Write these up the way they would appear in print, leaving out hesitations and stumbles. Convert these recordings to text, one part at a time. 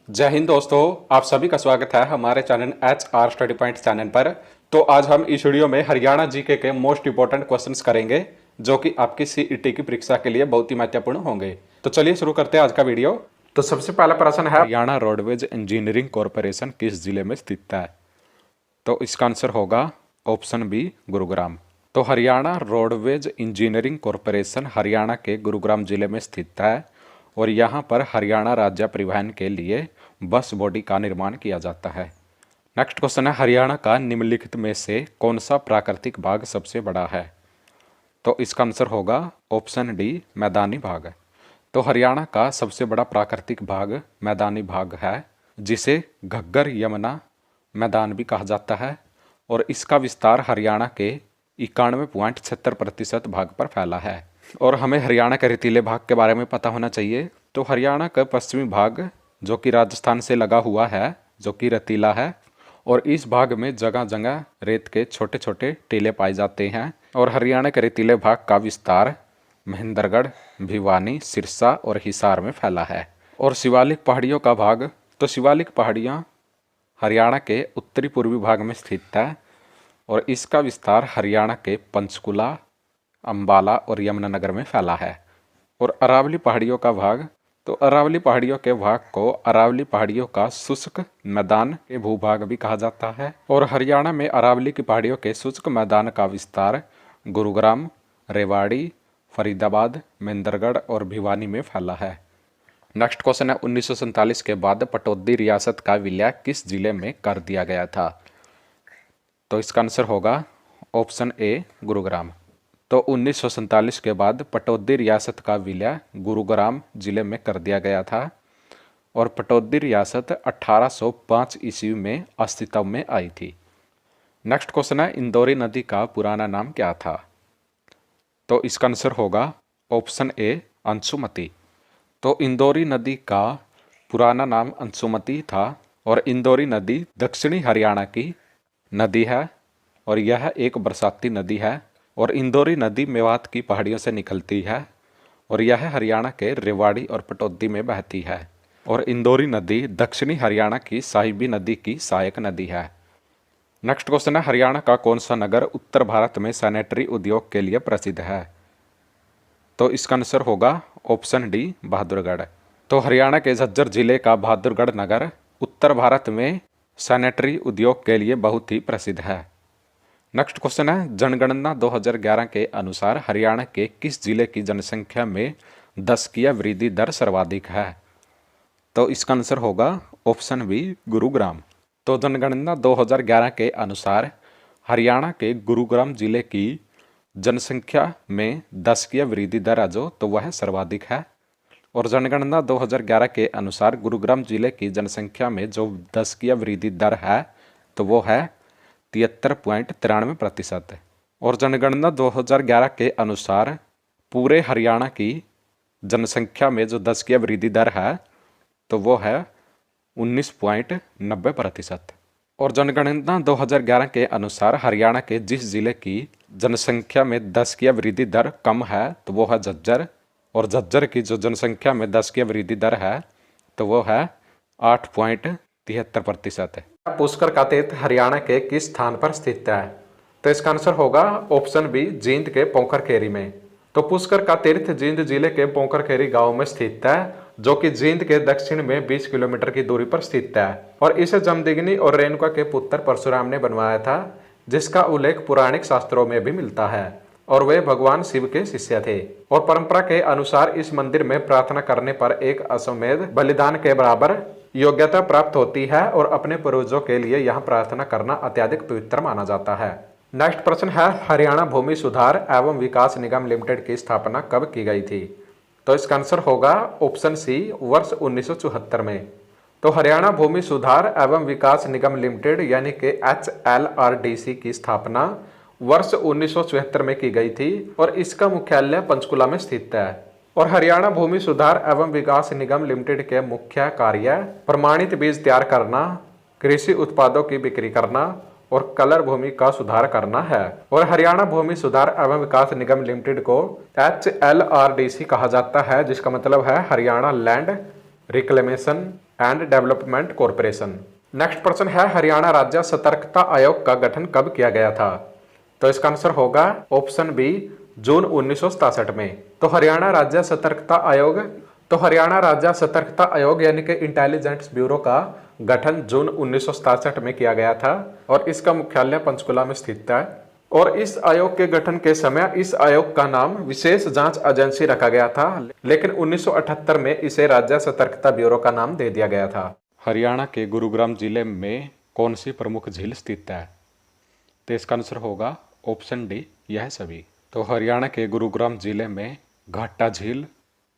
जय हिंद दोस्तों, आप सभी का स्वागत है हमारे channel HR study point channel पर। तो आज हम इस वीडियो में हरियाणा जीके के मोस्ट इंपोर्टेंट क्वेश्चंस करेंगे जो कि आपकी सीईटी की परीक्षा के लिए बहुत ही महत्वपूर्ण होंगे। तो चलिए शुरू करते हैं आज का वीडियो। तो सबसे पहला प्रश्न है, हरियाणा रोडवेज इंजीनियरिंग कॉरपोरेशन किस जिले में स्थित है? तो इसका आंसर होगा ऑप्शन बी, गुरुग्राम। तो Haryana roadways engineering corporation Haryana के गुरुग्राम जिले में स्थित है और यहाँ पर हरियाणा राज्य परिवहन के लिए बस बॉडी का निर्माण किया जाता है। नेक्स्ट क्वेश्चन है, हरियाणा का निम्नलिखित में से कौन सा प्राकृतिक भाग सबसे बड़ा है? तो इसका आंसर होगा ऑप्शन डी, मैदानी भाग। तो हरियाणा का सबसे बड़ा प्राकृतिक भाग मैदानी भाग है, जिसे घग्गर यमुना मैदान भी कहा जाता है और इसका विस्तार हरियाणा के 91.76% भाग पर फैला है। और हमें हरियाणा के रेतीले भाग के बारे में पता होना चाहिए। तो हरियाणा का पश्चिमी भाग जो कि राजस्थान से लगा हुआ है, जो कि रेतीला है, और इस भाग में जगह जगह रेत के छोटे छोटे टीले पाए जाते हैं। और हरियाणा के रेतीले भाग का विस्तार महेंद्रगढ़, भिवानी, सिरसा और हिसार में फैला है। और शिवालिक पहाड़ियों का भाग, तो शिवालिक पहाड़ियाँ हरियाणा के उत्तरी पूर्वी भाग में स्थित है और इसका विस्तार हरियाणा के पंचकुला, अंबाला और यमुनानगर में फैला है। और अरावली पहाड़ियों का भाग, तो अरावली पहाड़ियों के भाग को अरावली पहाड़ियों का शुष्क मैदान के भूभाग भी कहा जाता है। और हरियाणा में अरावली की पहाड़ियों के शुष्क मैदान का विस्तार गुरुग्राम, रेवाड़ी, फरीदाबाद, महेंद्रगढ़ और भिवानी में फैला है। नेक्स्ट क्वेश्चन है, 1947 के बाद पटौदी रियासत का विलय किस जिले में कर दिया गया था? तो इसका आंसर होगा ऑप्शन ए, गुरुग्राम। तो 1947 के बाद पटौदी रियासत का विलय गुरुग्राम जिले में कर दिया गया था और पटौदी रियासत 1805 ईस्वी में अस्तित्व में आई थी। नेक्स्ट क्वेश्चन है, इंदौरी नदी का पुराना नाम क्या था? तो इसका आंसर होगा ऑप्शन ए, अंशुमती। तो इंदौरी नदी का पुराना नाम अंशुमती था और इंदौरी नदी दक्षिणी हरियाणा की नदी है और यह एक बरसाती नदी है। और इंदौरी नदी मेवात की पहाड़ियों से निकलती है और यह हरियाणा के रेवाड़ी और पटौदी में बहती है। और इंदौरी नदी दक्षिणी हरियाणा की साहिबी नदी की सहायक नदी है। नेक्स्ट क्वेश्चन है, हरियाणा का कौन सा नगर उत्तर भारत में सैनिटरी उद्योग के लिए प्रसिद्ध है? तो इसका आंसर होगा ऑप्शन डी, बहादुरगढ़। तो हरियाणा के झज्जर जिले का बहादुरगढ़ नगर उत्तर भारत में सैनिटरी उद्योग के लिए बहुत ही प्रसिद्ध है। नेक्स्ट क्वेश्चन है, जनगणना 2011 के अनुसार हरियाणा के किस जिले की जनसंख्या में दशकीय वृद्धि दर सर्वाधिक है? तो इसका आंसर होगा ऑप्शन बी, गुरुग्राम। तो जनगणना 2011 के अनुसार हरियाणा के गुरुग्राम जिले की जनसंख्या में दशकीय वृद्धि दर जो तो वह सर्वाधिक है। और जनगणना 2011 के अनुसार गुरुग्राम जिले की जनसंख्या में जो दशकीय वृद्धि दर है तो वो है 73.93%। और जनगणना 2011 के अनुसार पूरे हरियाणा की जनसंख्या में जो दशकीय वृद्धि दर है तो वो है 19.90%। और जनगणना 2011 के अनुसार हरियाणा के जिस जिले की जनसंख्या में दशकीय वृद्धि दर कम है तो वो है झज्जर और झज्जर की जो जनसंख्या में दशकीय वृद्धि दर है तो वो है 8.73%। पुष्कर का तीर्थ हरियाणा के किस स्थान पर स्थित है? तो इसका आंसर होगा ऑप्शन बी, जींद के पोंखर खेरी में। तो पुष्कर का तीर्थ जींद जिले के पोंखर खेरी गांव में स्थित है जो कि जींद के दक्षिण में 20 किलोमीटर की दूरी पर स्थित है। और इसे जमदग्नि और रेणुका के पुत्र परशुराम ने बनवाया था, जिसका उल्लेख पौराणिक शास्त्रों में भी मिलता है और वे भगवान शिव के शिष्य थे। और परंपरा के अनुसार इस मंदिर में प्रार्थना करने पर एक अश्वमेध बलिदान के बराबर योग्यता प्राप्त होती है और अपने पूर्वजों के लिए यहाँ प्रार्थना करना अत्यधिक पवित्र माना जाता है। नेक्स्ट प्रश्न है, हरियाणा भूमि सुधार एवं विकास निगम लिमिटेड की स्थापना कब की गई थी? तो इसका आंसर होगा ऑप्शन सी, वर्ष 1974 में। तो हरियाणा भूमि सुधार एवं विकास निगम लिमिटेड यानी कि HLRDC की स्थापना वर्ष 1974 में की गई थी और इसका मुख्यालय पंचकुला में स्थित है। और हरियाणा भूमि सुधार एवं विकास निगम लिमिटेड के मुख्य कार्य प्रमाणित बीज तैयार करना, कृषि उत्पादों की बिक्री करना और कलर भूमि का सुधार करना है। और हरियाणा भूमि सुधार एवं विकास निगम लिमिटेड को HLRDC कहा जाता है, जिसका मतलब है Haryana land reclamation and development corporation. Next प्रश्न है हरियाणा राज्य सतर्कता आयोग का गठन कब किया गया था? तो इसका आंसर होगा ऑप्शन बी जून 1967 में। तो हरियाणा राज्य सतर्कता आयोग यानी कि इंटेलिजेंस ब्यूरो का गठन जून 1967 में किया गया था और इसका मुख्यालय पंचकुला में स्थित है। और इस आयोग के गठन के समय इस आयोग का नाम विशेष जांच एजेंसी रखा गया था, लेकिन 1978 में इसे राज्य सतर्कता ब्यूरो का नाम दे दिया गया था। हरियाणा के गुरुग्राम जिले में कौन सी प्रमुख झील स्थित है? तो इसका आंसर होगा ऑप्शन डी यह सभी। तो हरियाणा के गुरुग्राम जिले में घाटा झील,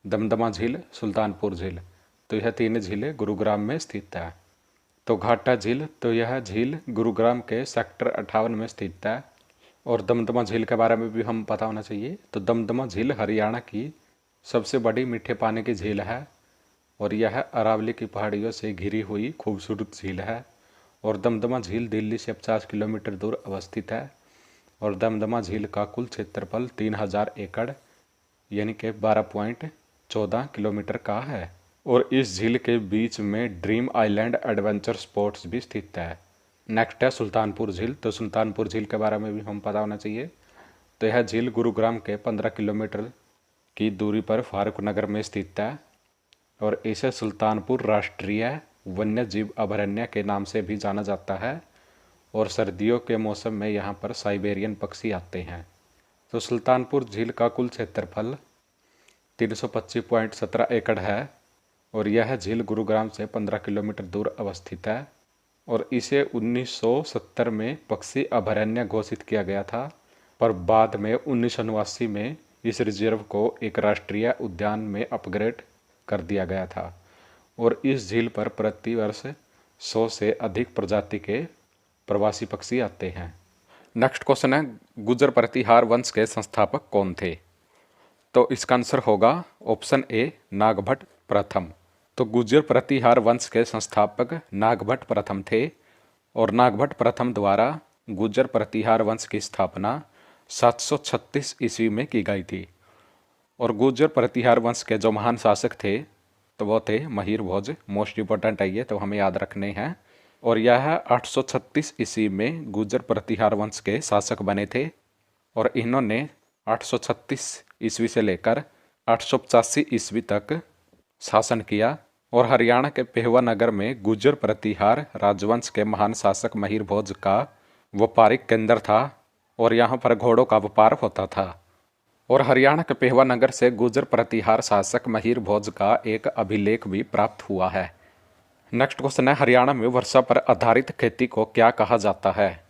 दमदमा झील, सुल्तानपुर झील, तो यह तीन झीलें गुरुग्राम में स्थित है। तो घाटा झील, तो यह झील गुरुग्राम के सेक्टर 58 में स्थित है। और दमदमा झील के बारे में भी हम पता होना चाहिए। तो दमदमा झील हरियाणा की सबसे बड़ी मीठे पानी की झील है और यह अरावली की पहाड़ियों से घिरी हुई खूबसूरत झील है। और दमदमा झील दिल्ली से 50 किलोमीटर दूर अवस्थित है और दमदमा झील का कुल क्षेत्रफल 3000 एकड़ यानी कि 12.14 किलोमीटर का है। और इस झील के बीच में ड्रीम आइलैंड एडवेंचर स्पॉट्स भी स्थित है। नेक्स्ट है सुल्तानपुर झील। तो सुल्तानपुर झील के बारे में भी हम पता होना चाहिए। तो यह झील गुरुग्राम के 15 किलोमीटर की दूरी पर फारूक नगर में स्थित है और इसे सुल्तानपुर राष्ट्रीय वन्य जीव अभयारण्य के नाम से भी जाना जाता है। और सर्दियों के मौसम में यहाँ पर साइबेरियन पक्षी आते हैं। तो सुल्तानपुर झील का कुल क्षेत्रफल 325.17 एकड़ है और यह झील गुरुग्राम से 15 किलोमीटर दूर अवस्थित है। और इसे 1970 में पक्षी अभयारण्य घोषित किया गया था, पर बाद में 1989 में इस रिजर्व को एक राष्ट्रीय उद्यान में अपग्रेड कर दिया गया था। और इस झील पर प्रतिवर्ष 100 से अधिक प्रजाति के प्रवासी पक्षी आते हैं। नेक्स्ट क्वेश्चन है गुर्जर प्रतिहार वंश के संस्थापक कौन थे? तो इसका आंसर होगा ऑप्शन ए नागभट्ट प्रथम। तो गुर्जर प्रतिहार वंश के संस्थापक नागभट्ट प्रथम थे और नागभट्ट प्रथम द्वारा गुर्जर प्रतिहार वंश की स्थापना 736 ईस्वी में की गई थी। और गुर्जर प्रतिहार वंश के जो महान शासक थे तो वो थे महिर भोज। मोस्ट इंपॉर्टेंट है ये, तो हमें याद रखने हैं। और यह 836 ईस्वी में गुर्जर प्रतिहार वंश के शासक बने थे और इन्होंने 836 ईस्वी से लेकर 885 ईस्वी तक शासन किया। और हरियाणा के पेहवा नगर में गुर्जर प्रतिहार राजवंश के महान शासक महिर भोज का व्यापारिक केंद्र था और यहाँ पर घोड़ों का व्यापार होता था। और हरियाणा के पेहवा नगर से गुर्जर प्रतिहार शासक महिर भोज का एक अभिलेख भी प्राप्त हुआ है। नेक्स्ट क्वेश्चन है हरियाणा में वर्षा पर आधारित खेती को क्या कहा जाता है?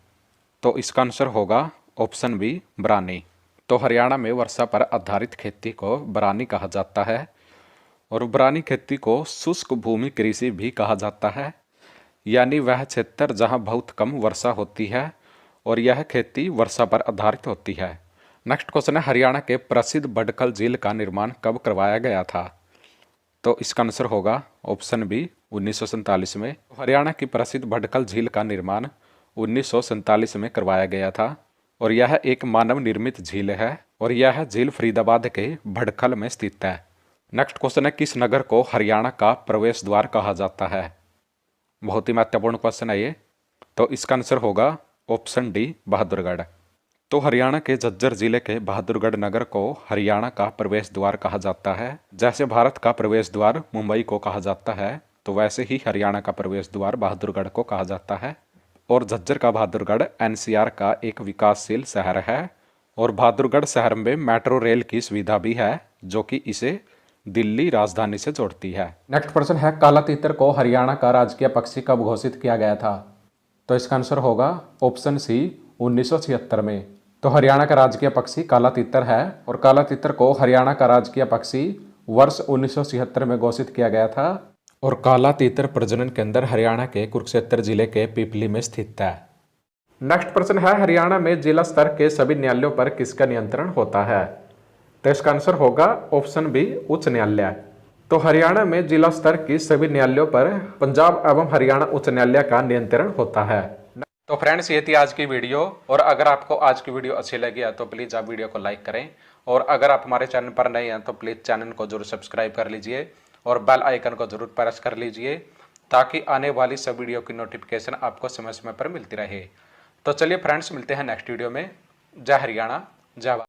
तो इसका आंसर होगा ऑप्शन बी बरानी। तो हरियाणा में वर्षा पर आधारित खेती को बरानी कहा जाता है और बरानी खेती को शुष्क भूमि कृषि भी कहा जाता है, यानी वह क्षेत्र जहां बहुत कम वर्षा होती है और यह खेती वर्षा पर आधारित होती है। नेक्स्ट क्वेश्चन है हरियाणा के प्रसिद्ध बडखल झील का निर्माण कब करवाया गया था? तो इसका आंसर होगा ऑप्शन बी 1947 में। हरियाणा की प्रसिद्ध बडखल झील का निर्माण 1947 में करवाया गया था और यह एक मानव निर्मित झील है और यह झील फरीदाबाद के भड़खल में स्थित है। नेक्स्ट क्वेश्चन है किस नगर को हरियाणा का प्रवेश द्वार कहा जाता है? बहुत ही महत्वपूर्ण क्वेश्चन है ये। तो इसका आंसर होगा ऑप्शन डी बहादुरगढ़। तो हरियाणा के झज्जर जिले के बहादुरगढ़ नगर को हरियाणा का प्रवेश द्वार कहा जाता है। जैसे भारत का प्रवेश द्वार मुंबई को कहा जाता है तो वैसे ही हरियाणा का प्रवेश द्वार बहादुरगढ़ को कहा जाता है। और झज्जर का बहादुरगढ़ एनसीआर का एक विकासशील शहर है और बहादुरगढ़ शहर में मेट्रो रेल की सुविधा भी है जो कि इसे दिल्ली राजधानी से जोड़ती है। नेक्स्ट प्रश्न है काला तीतर को हरियाणा का राजकीय पक्षी कब घोषित किया गया था? तो इसका आंसर होगा ऑप्शन सी 1976 में। तो हरियाणा का राजकीय पक्षी काला तीतर है और काला तीतर को हरियाणा का राजकीय पक्षी वर्ष 1976 में घोषित किया गया था। और काला तीतर प्रजनन केंद्र हरियाणा के कुरुक्षेत्र जिले के पिपली में स्थित है। नेक्स्ट प्रश्न है हरियाणा में जिला स्तर के सभी न्यायालयों पर किसका नियंत्रण होता है? तो इसका आंसर होगा ऑप्शन बी उच्च न्यायालय। तो हरियाणा में जिला स्तर की सभी न्यायालयों पर पंजाब एवं हरियाणा उच्च न्यायालय का नियंत्रण होता है। तो फ्रेंड्स ये थी आज की वीडियो और अगर आपको आज की वीडियो अच्छी लगी है तो प्लीज़ आप वीडियो को लाइक करें और अगर आप हमारे चैनल पर नए हैं तो प्लीज़ चैनल को जरूर सब्सक्राइब कर लीजिए और बेल आइकन को जरूर प्रेस कर लीजिए ताकि आने वाली सब वीडियो की नोटिफिकेशन आपको समय समय पर मिलती रहे। तो चलिए फ्रेंड्स, मिलते हैं नेक्स्ट वीडियो में। जय हरियाणा, जय भारत।